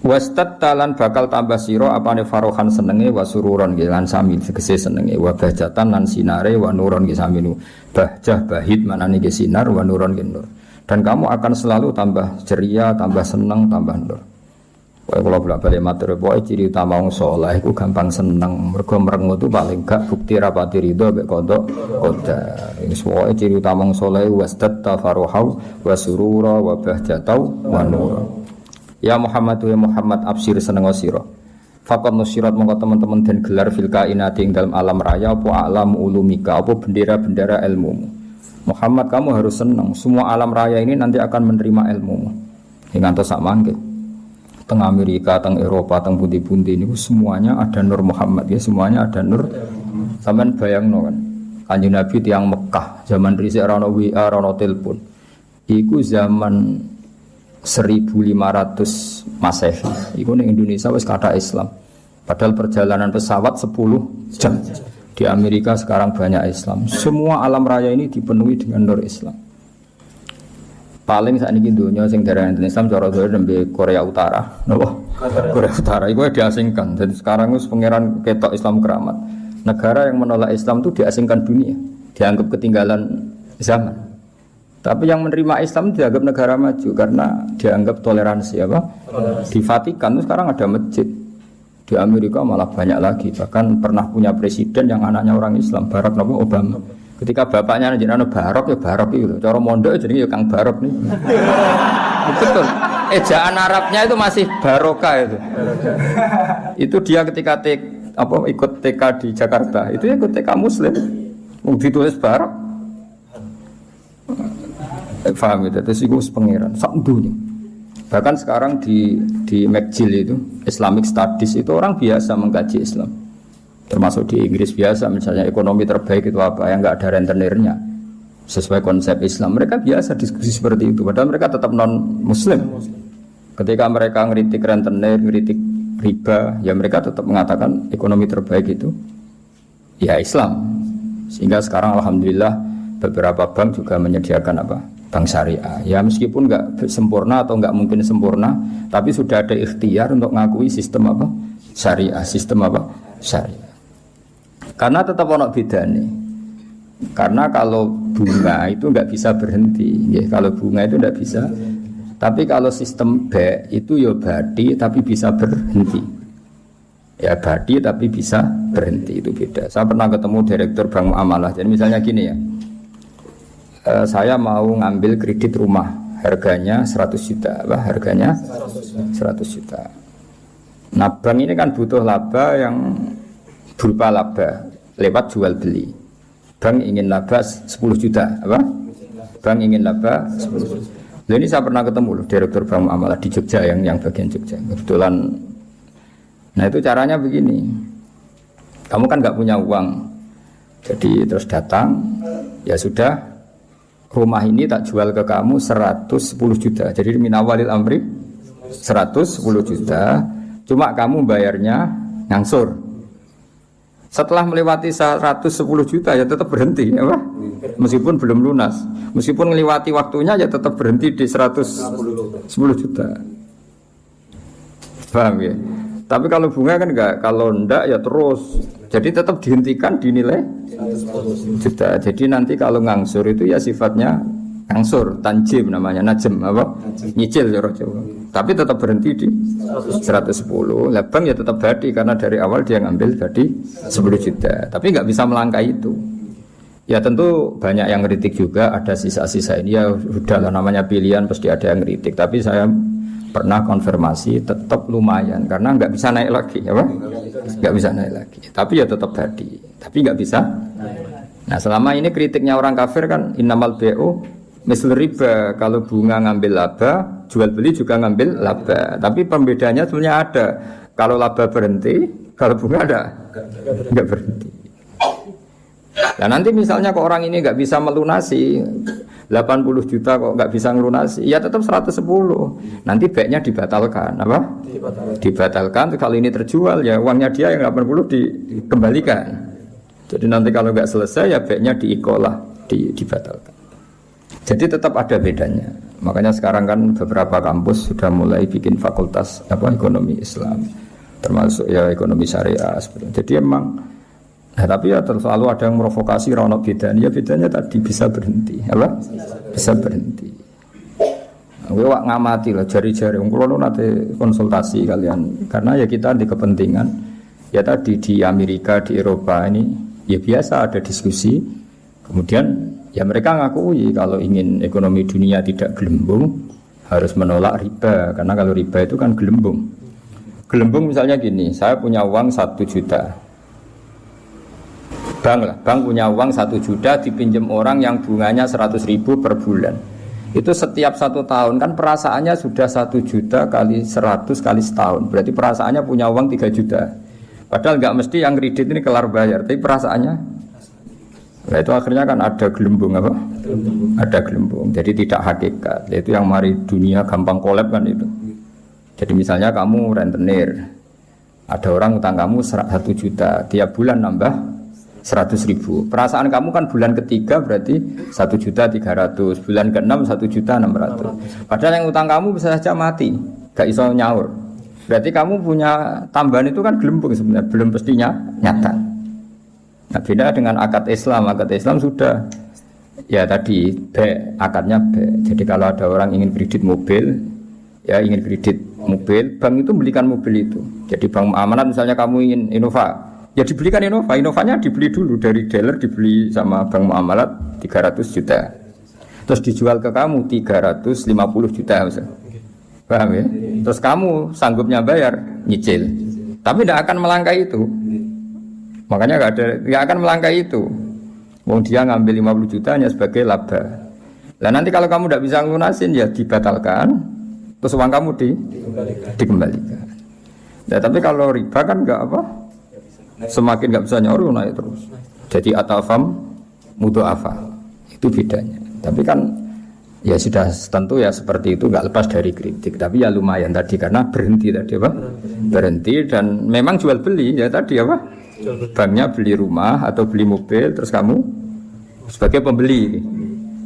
Wastad talan bakal tambah sira apane farohan senenge wa sururon nggih lan sami tegese senenge wa bahjatan lan sinare wa nuron nggih sami nu bahjah bahid manane nggih sinar wa nuron nggih nur. Dan kamu akan selalu tambah ceria, tambah seneng, tambah nur. Pokoke kula bolak-balik matur pokoke ciri utama wong saleh iku gampang seneng. Mergo merengut itu paling gak bukti rapati ridho mek qada qadar. Wis pokoke ciri utama wong saleh wastad tafaruhau wa surura wa bahjatau wa nur. Ya Muhammad wa Muhammad absir seneng sira. Faqad nusirat mongko teman-teman den gelar fil kainati ing dalam alam raya apa alam ulumika apa bendera-bendera ilmumu. Muhammad kamu harus senang. Semua alam raya ini nanti akan menerima ilmumu. Ing ngantos sak mangke. Teng Amerika, teng Eropa, teng pundi-pundi ini semuanya ada nur Muhammad ya, semuanya ada nur. Sampeyan bayangno kan. Kanjeng Nabi tiyang Mekah, zaman dhisik ora ono WA, ora ono telepon. Iku zaman 1500 Masehi. Iku ning Indonesia wis kathah Islam. Padahal perjalanan pesawat 10 jam. Di Amerika sekarang banyak Islam. Semua alam raya ini dipenuhi dengan nur Islam. Paling sakniki donya sing darah Islam cara-cara nembe Korea Utara. Napa? Korea Utara iku diasingkan. Jadi sekarang wis pangeran ketok Islam keramat. Negara yang menolak Islam itu diasingkan dunia. Dianggap ketinggalan zaman. Tapi yang menerima Islam dianggap negara maju karena dianggap toleransi apa? Di Vatikan itu sekarang ada masjid. Di Amerika malah banyak lagi. Bahkan pernah punya presiden yang anaknya orang Islam, Barack Obama. Ketika bapaknya jenenge Barok ya Barok itu. Cara mondok jenenge ya Kang Barok nih. Betul. Ejaan Arabnya itu masih Barokah itu. Itu dia ketika ikut TK di Jakarta. Itu ikut TK Muslim. Ditulis Barok. Paham itu, terus itu pengiran sak dunia. Bahkan sekarang di McGill itu Islamic Studies itu orang biasa mengkaji Islam, termasuk di Inggris biasa misalnya ekonomi terbaik itu apa yang nggak ada rentenirnya sesuai konsep Islam, mereka biasa diskusi seperti itu padahal mereka tetap non Muslim. Ketika mereka ngeritik rentenir, ngeritik riba, ya mereka tetap mengatakan ekonomi terbaik itu ya Islam. Sehingga sekarang alhamdulillah beberapa bank juga menyediakan apa? Bank syariah. Ya meskipun nggak sempurna atau nggak mungkin sempurna, tapi sudah ada ikhtiar untuk mengakui sistem apa? Syariah, sistem apa? Syariah. Karena tetap ono bedane. Karena kalau bunga itu nggak bisa berhenti, ya, kalau bunga itu nggak bisa. Tapi kalau sistem B itu ya badi tapi bisa berhenti. Ya badi tapi bisa berhenti, itu beda. Saya pernah ketemu direktur Bank Muamalah. Jadi misalnya gini ya. Saya mau ngambil kredit rumah harganya 100 juta harganya 100 juta. Nah bank ini kan butuh laba yang berupa laba lewat jual beli. Bank ingin laba 10 juta Bank ingin laba 10 juta. Nah, ini saya pernah ketemu loh direktur Bank Muamalah di Jogja yang bagian Jogja kebetulan. Nah itu caranya begini, kamu kan nggak punya uang, jadi terus datang ya sudah, rumah ini tak jual ke kamu 110 juta. Jadi minawalil amri 110 juta. Cuma kamu bayarnya ngangsur. Setelah melewati 110 juta ya tetap berhenti ya Pak? Meskipun belum lunas. Meskipun melewati waktunya ya tetap berhenti di 110 juta. Paham ya? Tapi kalau bunga kan enggak, kalau enggak ya terus. Jadi tetap dihentikan dinilai 110 juta. Jadi nanti kalau ngangsur itu ya sifatnya ngangsur, tanjim namanya, najem apa? Nyicil ya Jawa. Tapi tetap berhenti di 110. Lah bank ya tetap badi karena dari awal dia ngambil badi 10 juta. Tapi enggak bisa melangkah itu. Ya tentu banyak yang ngeritik juga, ada sisa-sisa ini ya udahlah namanya pilihan pasti ada yang ngeritik. Tapi saya pernah konfirmasi tetap lumayan karena nggak bisa naik lagi ya Pak? Nggak bisa naik lagi tapi ya tetap badi tapi nggak bisa. Nah selama ini kritiknya orang kafir kan innamal BO misal riba, kalau bunga ngambil laba jual beli juga ngambil laba, tapi pembedanya sebenarnya ada, kalau laba berhenti kalau bunga ada nggak berhenti. Nah nanti misalnya kok orang ini nggak bisa melunasi 80 juta kok nggak bisa ngelunasi, ya tetap 110. Nanti baiknya dibatalkan, apa? Dibatalkan. Kalau ini terjual, ya uangnya dia yang 80 dikembalikan. Jadi nanti kalau nggak selesai, ya baiknya diikolah, dibatalkan. Jadi tetap ada bedanya. Makanya sekarang kan beberapa kampus sudah mulai bikin fakultas ekonomi Islam, termasuk ya ekonomi syariah. Jadi emang, tapi ya selalu ada yang provokasi rono bedanya. Ya bedanya tadi bisa berhenti, bisa berhenti. Gue wak ngamati lah jari-jari. Kalau nanti konsultasi kalian, karena ya kita di kepentingan. Ya tadi di Amerika, di Eropa ini ya biasa ada diskusi. Kemudian ya mereka ngakui kalau ingin ekonomi dunia tidak gelembung harus menolak riba. Karena kalau riba itu kan gelembung. Gelembung misalnya gini, saya punya uang 1 juta. Bank punya uang 1 juta dipinjam orang yang bunganya 100.000 per bulan. Itu setiap 1 tahun kan perasaannya sudah 1 juta kali 100 kali setahun. Berarti perasaannya punya uang 3 juta. Padahal nggak mesti yang kredit ini kelar bayar, tapi perasaannya. Nah itu akhirnya kan ada gelembung Ada gelembung. Jadi tidak hakikat. Itu yang mari dunia gampang kolab kan itu. Jadi misalnya kamu rentenir, ada orang utang kamu 1 juta, tiap bulan nambah 100.000. Perasaan kamu kan bulan ketiga berarti 1.300.000, bulan ke-6 1.600.000. Padahal yang utang kamu bisa saja mati, gak iso nyaur. Berarti kamu punya tambahan itu kan gelembung sebenarnya, belum pastinya nyata. Nah beda dengan akad Islam sudah ya tadi B, akadnya B. Jadi kalau ada orang ingin kredit mobil, ya ingin kredit mobil, bank itu belikan mobil itu. Jadi bank amanat misalnya kamu ingin Innova, ya dibelikan Innova, Innovanya dibeli dulu dari dealer, dibeli sama bank muamalat 300 juta. Terus dijual ke kamu 350 juta misalnya. Paham ya? Terus kamu sanggupnya bayar, nyicil. Tapi tidak akan melangkai itu. Makanya nggak akan melangkai itu. Wong dia ngambil 50 juta hanya sebagai laba. Lah nanti kalau kamu tidak bisa lunasin ya dibatalkan. Terus uang kamu dikembalikan. Nah, tapi kalau riba kan nggak semakin nggak bisa nyaur naik terus. Jadi atafam mudha'afa. Itu bedanya. Tapi kan ya sudah tentu ya seperti itu, nggak lepas dari kritik. Tapi ya lumayan tadi karena berhenti tadi berhenti dan memang jual beli ya tadi banknya beli rumah atau beli mobil terus kamu sebagai pembeli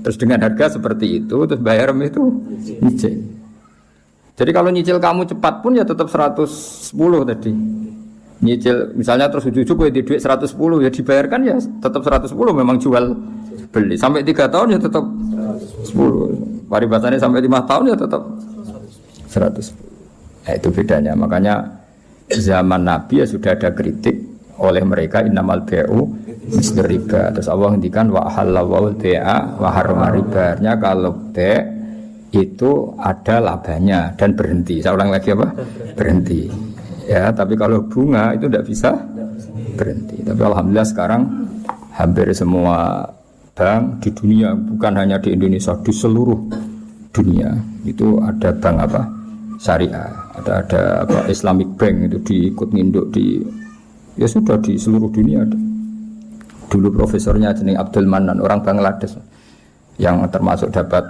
terus dengan harga seperti itu terus bayar itu nyicil. Jadi kalau nyicil kamu cepat pun ya tetap 110 tadi. Nyicil misalnya terus ujug-ujug di duit 110 ya dibayarkan ya tetap 110 memang jual beli. Sampai 3 tahun ya tetap 10. Paribasannya sampai 5 tahun ya tetap 110. Nah, itu bedanya. Makanya zaman Nabi ya sudah ada kritik oleh mereka innamal bai'u mislir riba. Terus Allah ngendikan wa halallahu bai'a wa harrama riba. Artinya kalau bai' itu ada labanya dan berhenti. Saya ulang lagi berhenti. Ya, tapi kalau bunga itu tidak bisa berhenti. Tapi alhamdulillah sekarang hampir semua bank di dunia, bukan hanya di Indonesia, di seluruh dunia itu ada bank syariah, ada Islamic Bank itu diikut nginduk ya sudah di seluruh dunia ada. Dulu profesornya jeneng Abdul Manan, orang Bangladesh yang termasuk dapat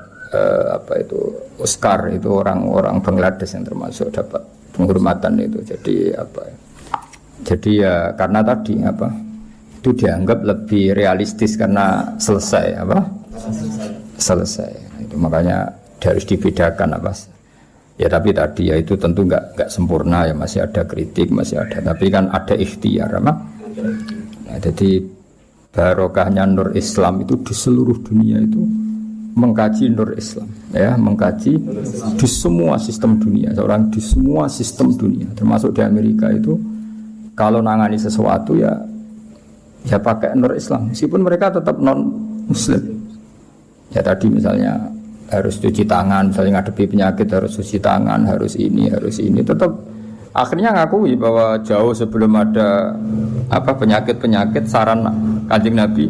Oscar, itu orang Bangladesh yang termasuk dapat penghormatan itu. Jadi ya karena tadi itu dianggap lebih realistis karena selesai. Itu makanya harus dibedakan ya. Tapi tadi ya itu tentu nggak sempurna ya, masih ada kritik, masih ada, tapi kan ada ikhtiar Nah, jadi barokahnya Nur Islam itu di seluruh dunia itu mengkaji Nur Islam ya, mengkaji di semua sistem dunia, seorang di semua sistem dunia termasuk di Amerika itu kalau nangani sesuatu ya pakai Nur Islam meskipun mereka tetap non muslim ya. Tadi misalnya harus cuci tangan, misalnya ngadepi penyakit harus cuci tangan, harus ini tetap akhirnya ngakui bahwa jauh sebelum ada penyakit saran Kanjeng Nabi,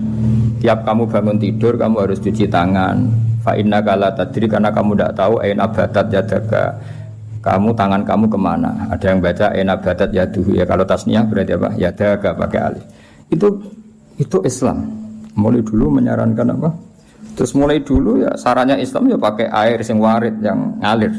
tiap kamu bangun tidur kamu harus cuci tangan. Fa innaka la tadri, karena kamu tidak tahu aina batat yadaka, kamu tangan kamu kemana. Ada yang baca aina batat yaduhu ya, kalau tasniyah berarti yadaka pakai alif. Itu Islam. Mulai dulu menyarankan Terus mulai dulu ya sarannya Islam ya pakai air sing warid yang ngalir.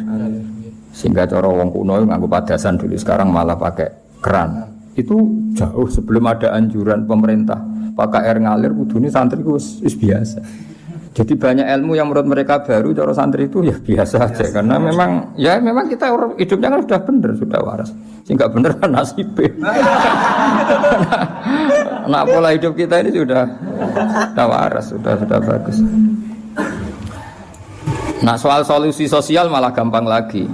Sehingga cara wong kuno nganggo padasan dulu, sekarang malah pakai keran. Itu jauh sebelum ada anjuran pemerintah pakai air ngalir, kudune santri ku wis biasa. Jadi banyak ilmu yang menurut mereka baru, cara santri itu ya biasa aja. Karena memang kita hidupnya kan sudah benar, sudah waras. Sehingga benar kan nasibnya. Nah, pola hidup kita ini sudah waras, sudah bagus. Nah, soal solusi sosial malah gampang lagi.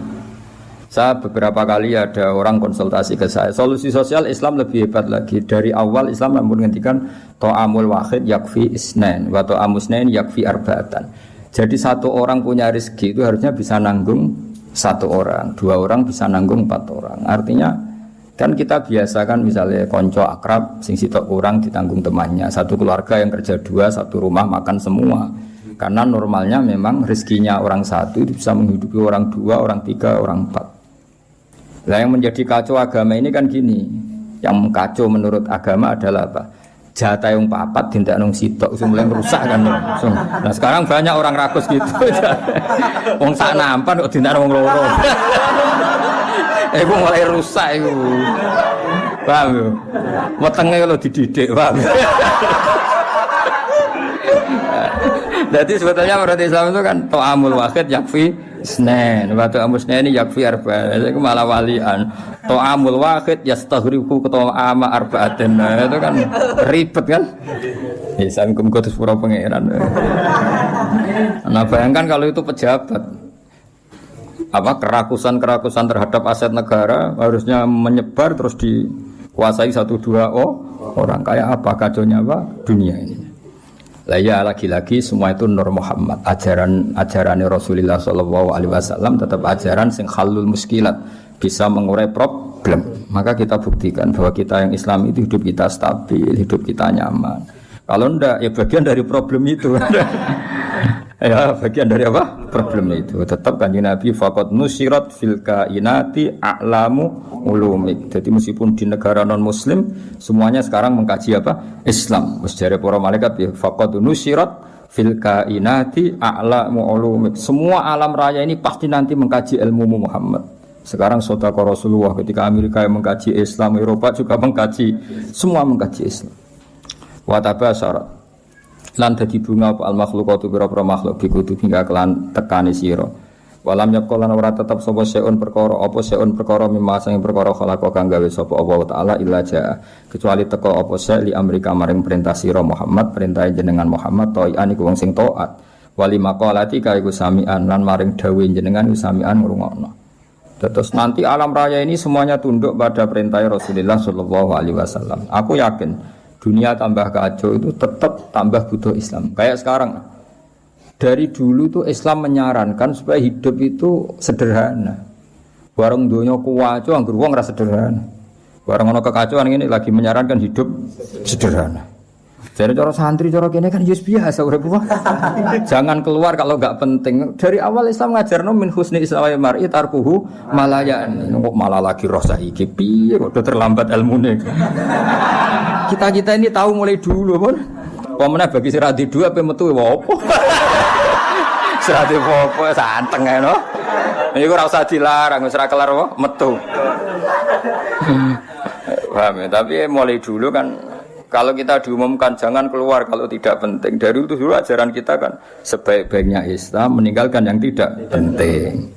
Saya beberapa kali ada orang konsultasi ke saya. Solusi sosial Islam lebih hebat lagi. Dari awal Islam namun menghentikan to'amul wahid yakfi isnain wa to'amusnain yakfi arba'atan. Jadi satu orang punya rezeki itu harusnya bisa nanggung satu orang, dua orang bisa nanggung 4 orang. Artinya kan kita biasakan misalnya konco akrab sing sitok kurang ditanggung temannya. Satu keluarga yang kerja 2, satu rumah makan semua. Karena normalnya memang rezekinya orang satu itu bisa menghidupi orang 2, orang 3, orang 4. Nah, yang menjadi kacau agama ini kan gini. Yang kacau menurut agama adalah apa? Jatah yang papat tindak nung sitok mulai merusak kan. Nah, sekarang banyak orang rakus gitu. Wong sak nampan kok tindak wong loro. Iku mulai rusak iku. Paham yo? Wetenge kalau dididik, paham. Jadi sebetulnya menurut Islam itu kan to'amul wahid yakfi isnain, wa to'amusnain yakfi arba'an. Itu malah walian. To'amul wahid yastaghriqu to'ama arba'atin. Itu kan ribet kan? Ya sangkum kutus pura pangeran. Nah, bayangkan kalau itu pejabat. Apa kerakusan terhadap aset negara harusnya menyebar terus dikuasai 1-2 orang. Kayak apa kacaunya apa dunia ini? Lah ya lagi-lagi semua itu Nur Muhammad, ajaran Rasulullah sallallahu alaihi wasallam tetap ajaran sing halul muskilat, bisa mengurai problem. Maka kita buktikan bahwa kita yang Islam itu hidup kita stabil, hidup kita nyaman. Kalau enggak ya bagian dari problem itu. Ya bagian dari apa? Problem itu. Tetap Kanjeng Nabi faqad nusirat fil kainati a'lamu ulumik. Jadi meskipun di negara non muslim semuanya sekarang mengkaji apa? Islam. Wis jare para malaikat ya faqad nusirat fil kainati a'lamu ulumik. Semua alam raya ini pasti nanti mengkaji ilmu Muhammad. Sekarang sedekah Rasulullah ketika Amerika yang mengkaji Islam, Eropa juga mengkaji, semua mengkaji Islam. Wa tabasyarat lan dadi bunga apa al makhluqatu pira-pira makhluk bikutu hingga kelan tekani sira walam yaqolan ora tetep sapa seun perkara mimma sing perkara khalaqa kang gawe sapa Allah taala illa jaa kecuali teka apa se li Amerika maring perintah sira Muhammad perintah jenengan Muhammad ta'ian iku wong sing taat wali maqalati ka iku samian lan maring dawuh jenengan iku samian ngrungokno. Terus nanti alam raya ini semuanya tunduk pada perintah Rasulullah sallallahu alaihi wasallam. Aku yakin dunia tambah kacau itu tetap tambah butuh Islam. Kayak sekarang, dari dulu tuh Islam menyarankan supaya hidup itu sederhana. Barang dunia kuwaco, anggur wong ora sederhana. Barang ono kekacauan ini lagi menyarankan hidup sederhana. Jadi cara santri, cara kene kan just biasa urip wae. Jangan keluar kalau enggak penting. Dari awal Islam ngajarno min husni islamil mar'i tarkuhu malayan. Kok malah lagi roh saiki piye kok terlambat ilmune. Kita ini tahu mulai dulu pun. Pemene bagi sirati dua apa metu opo? Sirati opo santeng ae no. Iku ora usah dilarang wis ora kelar metu. Paham ya? Tapi mulai dulu kan kalau kita diumumkan jangan keluar kalau tidak penting. Dari itu dulu ajaran kita kan sebaik-baiknya Islam meninggalkan yang tidak penting.